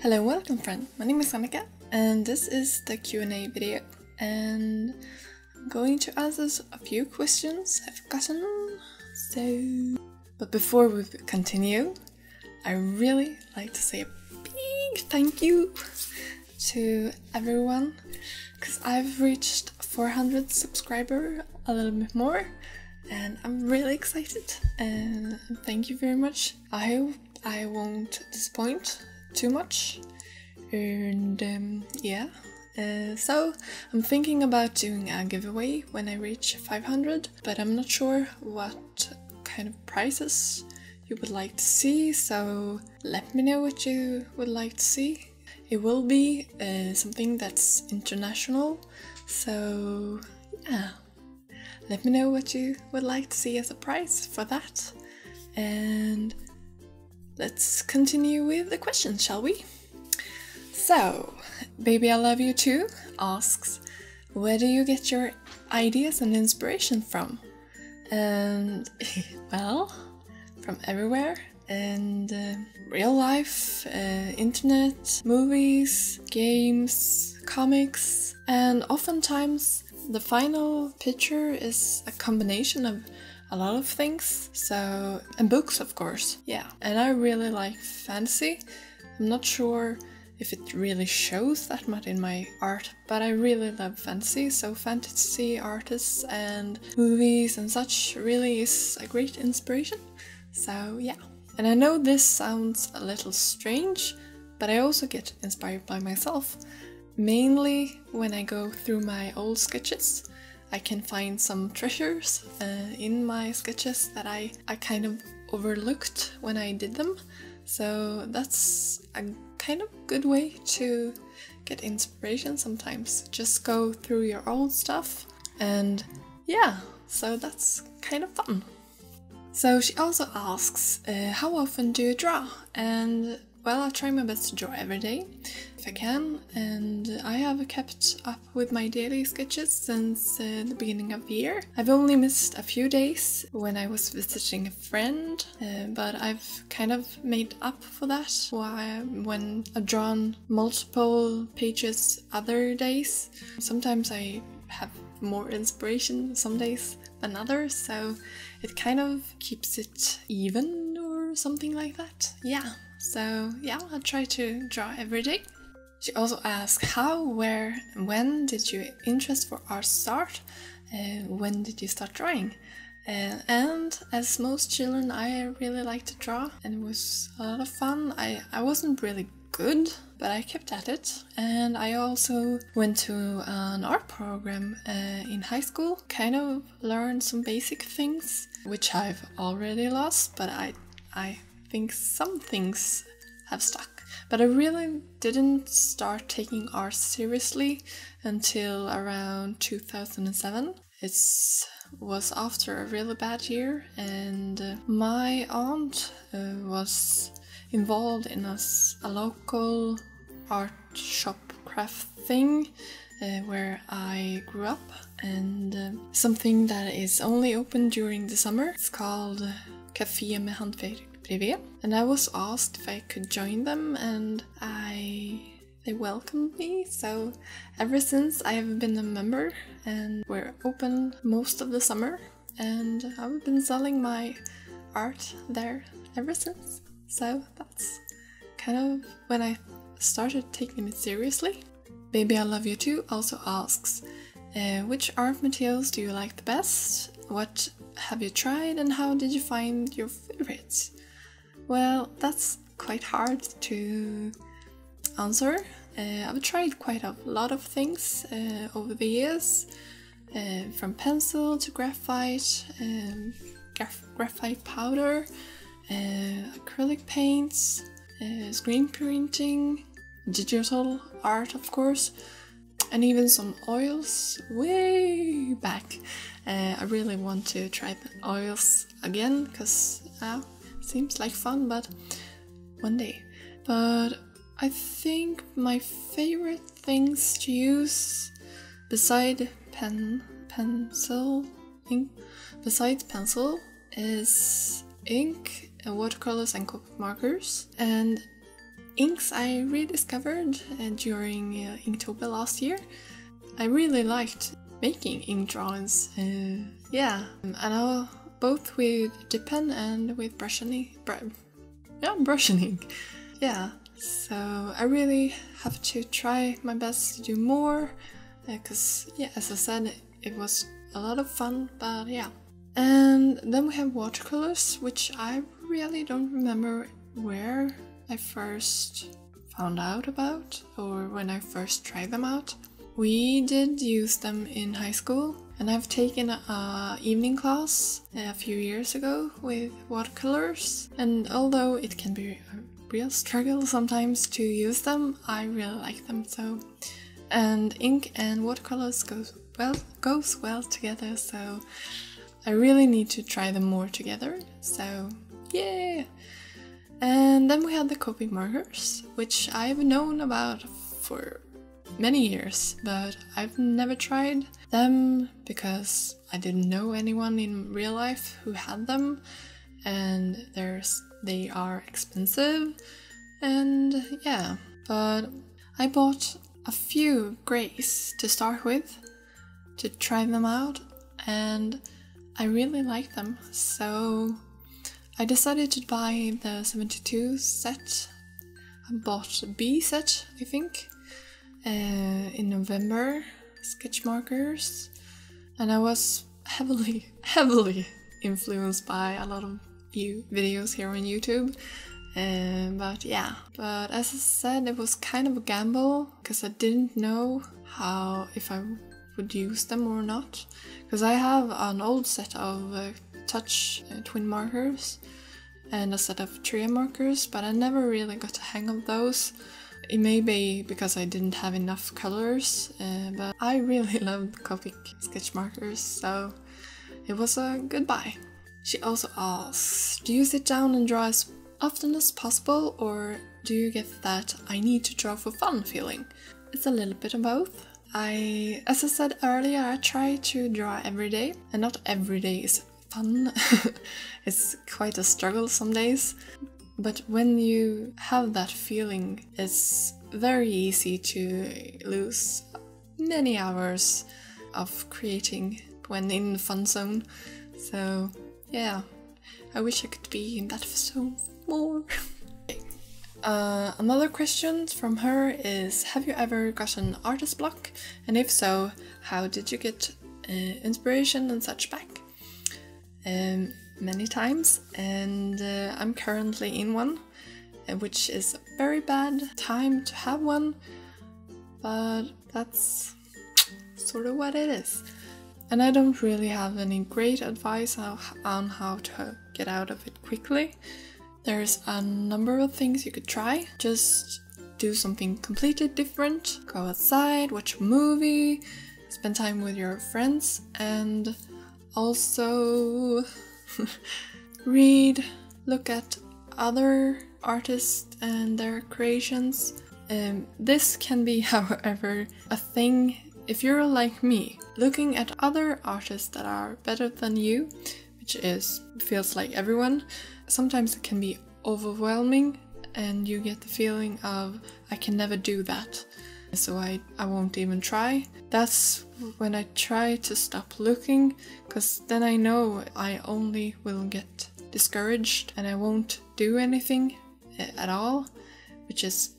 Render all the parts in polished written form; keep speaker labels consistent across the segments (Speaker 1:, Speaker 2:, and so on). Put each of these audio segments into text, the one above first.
Speaker 1: Hello, welcome friend. My name is Annika and this is the Q&A video, and I'm going to answer a few questions I've gotten. But before we continue, I really like to say a big thank you to everyone, because I've reached 400 subscribers, a little bit more, and I'm really excited, and thank you very much. I hope I won't disappoint too much, and so I'm thinking about doing a giveaway when I reach 500, but I'm not sure what kind of prizes you would like to see, so let me know what you would like to see. It will be something that's international, so yeah, let me know what you would like to see as a prize for that. And let's continue with the questions, shall we? So, Baby I Love You Too asks, where do you get your ideas and inspiration from? And, well, from everywhere, and real life, internet, movies, games, comics, and oftentimes the final picture is a combination of a lot of things, so, and books of course, yeah. And I really like fantasy. I'm not sure if it really shows that much in my art, but I really love fantasy, so fantasy artists and movies and such really is a great inspiration, so yeah. And I know this sounds a little strange, but I also get inspired by myself, mainly when I go through my old sketches. I can find some treasures in my sketches that I kind of overlooked when I did them. So that's a kind of good way to get inspiration sometimes. Just go through your old stuff, and yeah, so that's kind of fun. So she also asks, how often do you draw? And well, I try my best to draw every day, if I can, and I have kept up with my daily sketches since the beginning of the year. I've only missed a few days when I was visiting a friend, but I've kind of made up for that when I've drawn multiple pages other days. Sometimes I have more inspiration some days than others, so it kind of keeps it even or something like that, yeah. So yeah, I try to draw every day. She also asks, how, where, and when did your interest for art start? When did you start drawing? And as most children, I really like to draw, and it was a lot of fun. I wasn't really good, but I kept at it. And I also went to an art program in high school, kind of learned some basic things, which I've already lost, but I think some things have stuck. But I really didn't start taking art seriously until around 2007. It was after a really bad year, and my aunt was involved in a local art shop craft thing where I grew up, and something that is only open during the summer. It's called Café med Hantverk. And I was asked if I could join them, and they welcomed me, so ever since I have been a member, and we're open most of the summer, and I've been selling my art there ever since. So that's kind of when I started taking it seriously. Baby I Love You Too also asks, which art materials do you like the best? What have you tried, and how did you find your favorites? Well, that's quite hard to answer. I've tried quite a lot of things over the years, from pencil to graphite, graphite powder, acrylic paints, screen printing, digital art of course, and even some oils way back. I really want to try the oils again, because seems like fun, but one day. But I think my favorite things to use besides pencil is ink and watercolors and Copic markers. And inks I rediscovered during Inktober last year. I really liked making ink drawings. Yeah, and I both with dip pen and with brushing ink. Yeah, so I really have to try my best to do more, because yeah, as I said, it was a lot of fun, but yeah. And then we have watercolors, which I really don't remember where I first found out about or when I first tried them out. We did use them in high school, and I've taken an evening class a few years ago with watercolors, and although it can be a real struggle sometimes to use them, I really like them. So, and ink and watercolors goes well together, so I really need to try them more together, so yeah. And then we had the Copic markers, which I've known about for many years, but I've never tried them because I didn't know anyone in real life who had them, and they are expensive, and yeah. But I bought a few grays to start with to try them out, and I really like them, so I decided to buy the 72 set. I bought the B set, I think, in November, sketch markers, and I was heavily influenced by a lot of videos here on YouTube. But yeah, but as I said, it was kind of a gamble because I didn't know if I would use them or not, because I have an old set of touch twin markers and a set of trio markers, but I never really got the hang of those. It may be because I didn't have enough colors, but I really loved Copic sketch markers, so it was a good buy. She also asks, do you sit down and draw as often as possible, or do you get that I need to draw for fun feeling? It's a little bit of both. As I said earlier, I try to draw every day, and not every day is fun. It's quite a struggle some days. But when you have that feeling, it's very easy to lose many hours of creating when in the fun zone. So yeah, I wish I could be in that zone more. Another question from her is, have you ever gotten artist block? And if so, how did you get inspiration and such back? Many times, and I'm currently in one, which is a very bad time to have one, but that's sort of what it is. And I don't really have any great advice on how to get out of it quickly. There's a number of things you could try. Just do something completely different, go outside, watch a movie, spend time with your friends, and also read, look at other artists and their creations. This can be, however, a thing if you're like me, looking at other artists that are better than you, which feels like everyone. Sometimes it can be overwhelming and you get the feeling of, I can never do that, so I won't even try. That's when I try to stop looking, because then I know I only will get discouraged and I won't do anything at all, which is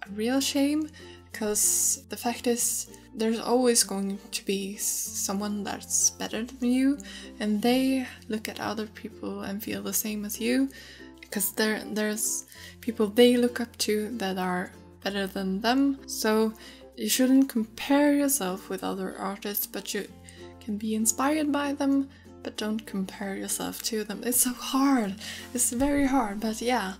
Speaker 1: a real shame, because the fact is there's always going to be someone that's better than you, and they look at other people and feel the same as you, because there's people they look up to that are better than them. So you shouldn't compare yourself with other artists, but you can be inspired by them, but don't compare yourself to them. It's so hard, it's very hard, but yeah.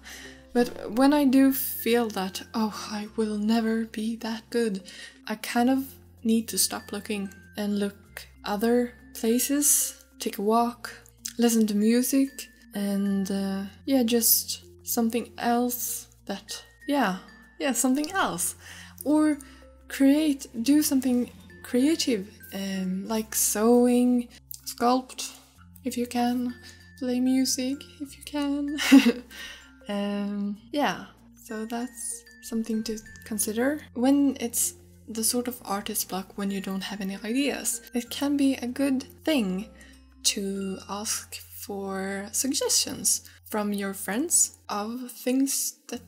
Speaker 1: But when I do feel that, oh, I will never be that good, I kind of need to stop looking and look other places, take a walk, listen to music, and just something else that, something else. Or do something creative, like sewing, sculpt, if you can, play music, if you can. So that's something to consider. When it's the sort of artist block when you don't have any ideas, it can be a good thing to ask for suggestions from your friends of things that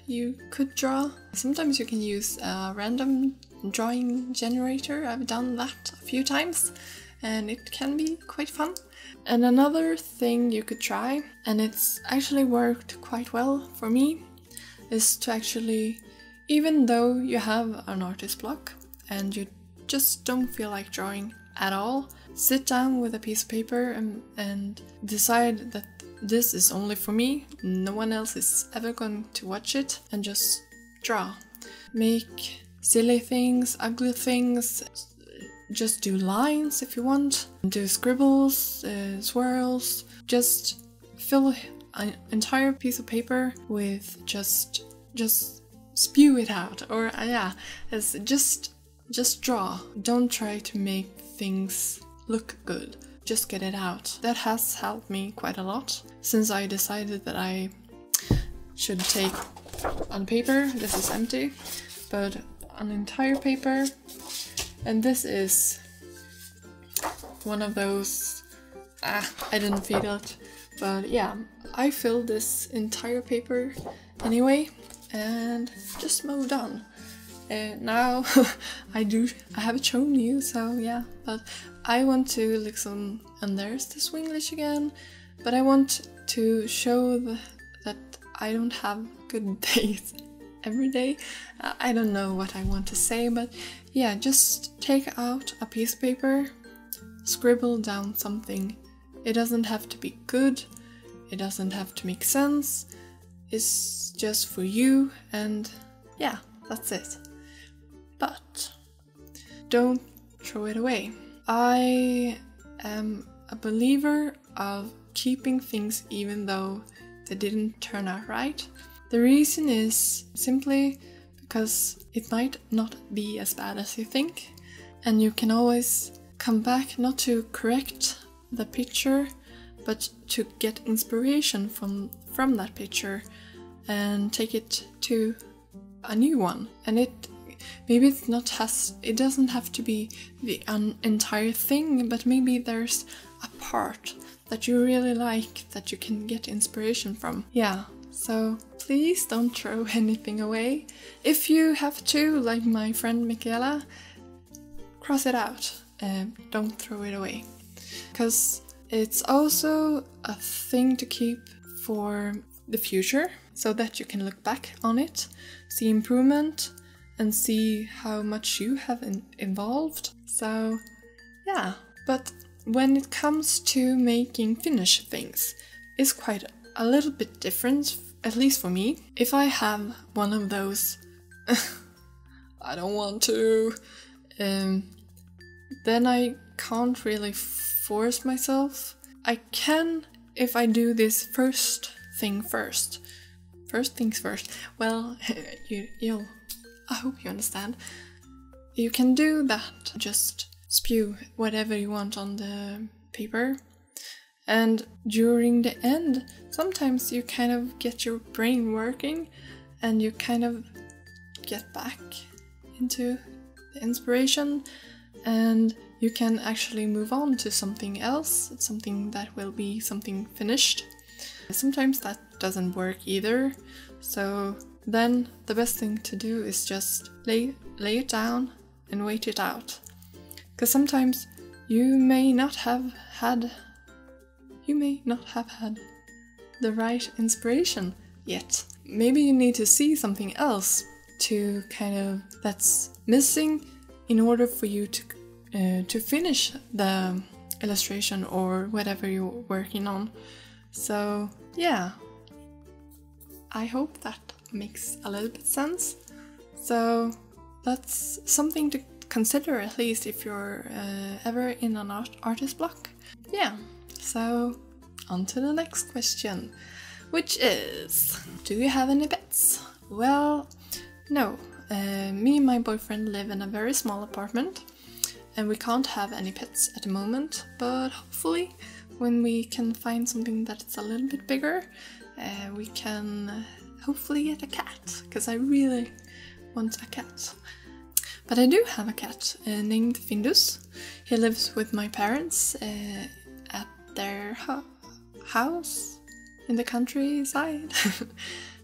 Speaker 1: you could draw. Sometimes you can use a random drawing generator. I've done that a few times and it can be quite fun. And another thing you could try, and it's actually worked quite well for me, is to actually, even though you have an artist block and you just don't feel like drawing at all, sit down with a piece of paper and decide that this is only for me, no one else is ever going to watch it, and just draw. Make silly things, ugly things, just do lines if you want, do scribbles, swirls, just fill an entire piece of paper with just spew it out, or just draw. Don't try to make things look good, just get it out. That has helped me quite a lot since I decided that I should take on paper. This is empty, but an entire paper, and this is one of those, I didn't feed it, but yeah, I filled this entire paper anyway and just moved on. Now I haven't shown you, so yeah, but I want to like some, and there's the Swinglish again, but I want to show that I don't have good days every day. I don't know what I want to say, but yeah, just take out a piece of paper, scribble down something. It doesn't have to be good, it doesn't have to make sense, it's just for you, and yeah, that's it. But don't throw it away. I am a believer of keeping things even though they didn't turn out right. The reason is simply because it might not be as bad as you think, and you can always come back, not to correct the picture, but to get inspiration from that picture and take it to a new one. And maybe it doesn't have to be the entire thing, but maybe there's a part that you really like that you can get inspiration from. Yeah, so please don't throw anything away. If you have to, like my friend Michaela, cross it out. Don't throw it away. Because it's also a thing to keep for the future, so that you can look back on it, see improvement, and see how much you have evolved. So yeah, but when it comes to making finished things, it's quite a little bit different, at least for me. If I have one of those I don't want to, then I can't really force myself. I can if I do this first things first. Well, you'll I hope you understand. You can do that, just spew whatever you want on the paper, and during the end, sometimes you kind of get your brain working and you kind of get back into the inspiration, and you can actually move on to something else, something that will be something finished. Sometimes that doesn't work either, so then the best thing to do is just lay it down and wait it out. Because sometimes you may not have had the right inspiration yet. Maybe you need to see something else to that's missing in order for you to finish the illustration or whatever you're working on. So yeah, I hope that makes a little bit sense. So that's something to consider, at least if you're ever in an artist block. Yeah, so on to the next question, which is, do you have any pets? Well, no. Me and my boyfriend live in a very small apartment and we can't have any pets at the moment, but hopefully when we can find something that's a little bit bigger, we can hopefully get a cat, because I really want a cat. But I do have a cat named Findus. He lives with my parents at their house in the countryside,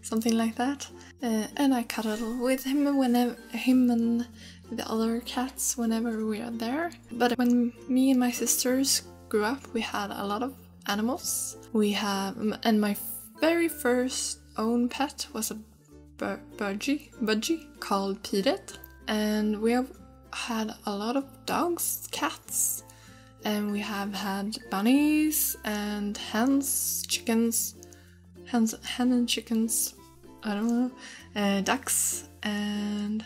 Speaker 1: something like that. And I cuddle with him and the other cats whenever we are there. But when me and my sisters grew up, we had a lot of animals. And my very first own pet was a budgie called Piret. And we have had a lot of dogs, cats, and we have had bunnies and hens and chickens, I don't know, ducks, and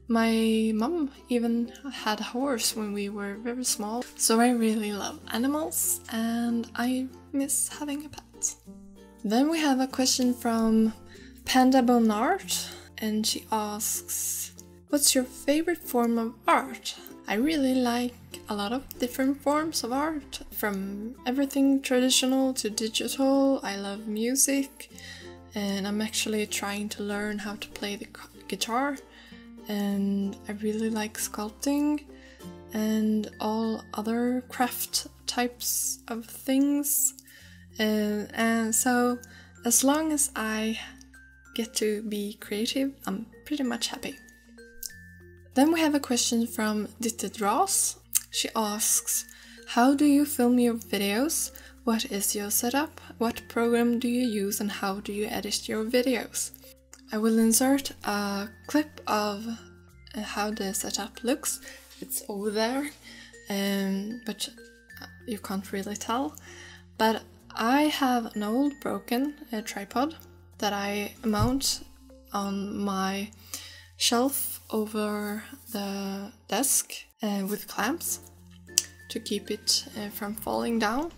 Speaker 1: my mom even had a horse when we were very small. So I really love animals and I miss having a pet. Then we have a question from Panda Bonart, and she asks, what's your favorite form of art? I really like a lot of different forms of art, from everything traditional to digital. I love music, and I'm actually trying to learn how to play the guitar, and I really like sculpting and all other craft types of things, and so as long as I get to be creative, I'm pretty much happy. Then we have a question from Ditte Ross. She asks, how do you film your videos? What is your setup? What program do you use and how do you edit your videos? I will insert a clip of how the setup looks. It's over there, but you can't really tell. But I have an old broken tripod that I mount on my shelf over the desk with clamps to keep it from falling down,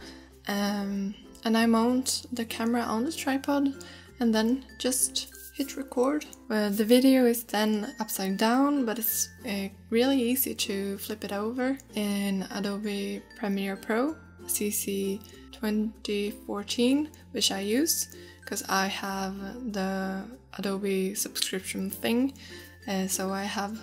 Speaker 1: and I mount the camera on the tripod and then just hit record. The video is then upside down, but it's really easy to flip it over in Adobe Premiere Pro CC 2014, which I use because I have the Adobe subscription thing, so I have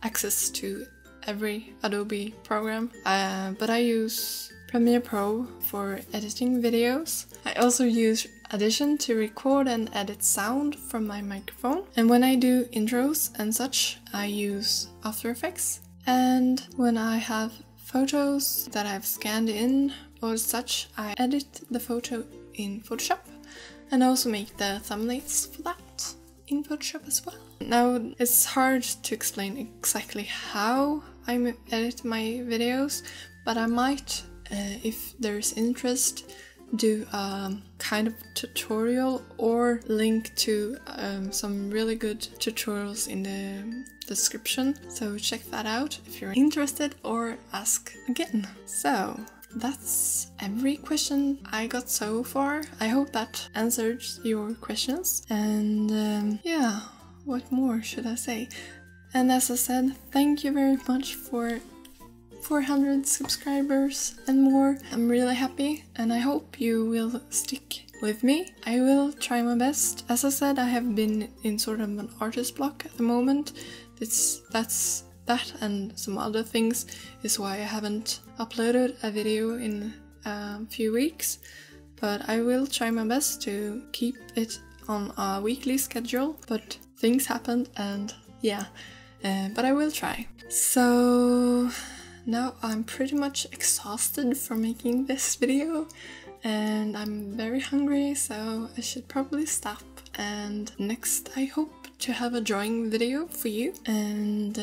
Speaker 1: access to every Adobe program, but I use Premiere Pro for editing videos. I also use Audition to record and edit sound from my microphone, and when I do intros and such, I use After Effects. And when I have photos that I've scanned in or such, I edit the photo in Photoshop and also make the thumbnails for that in Photoshop as well. Now, it's hard to explain exactly how I edit my videos, but I might, if there's interest, do a kind of tutorial or link to some really good tutorials in the description. So check that out if you're interested or ask again. So that's every question I got so far. I hope that answers your questions. And yeah, what more should I say? And as I said, thank you very much for 400 subscribers and more. I'm really happy and I hope you will stick with me. I will try my best. As I said, I have been in sort of an artist block at the moment. That and some other things is why I haven't uploaded a video in a few weeks, but I will try my best to keep it on a weekly schedule, but things happened and yeah, but I will try. So now I'm pretty much exhausted from making this video and I'm very hungry, so I should probably stop. And next I hope to have a drawing video for you. And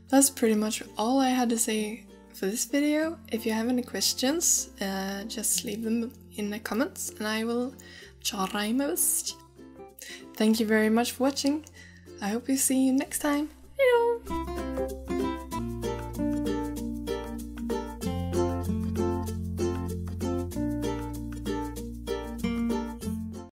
Speaker 1: that's pretty much all I had to say for this video. If you have any questions, just leave them in the comments and I will try my best. Thank you very much for watching. I hope you see you next time.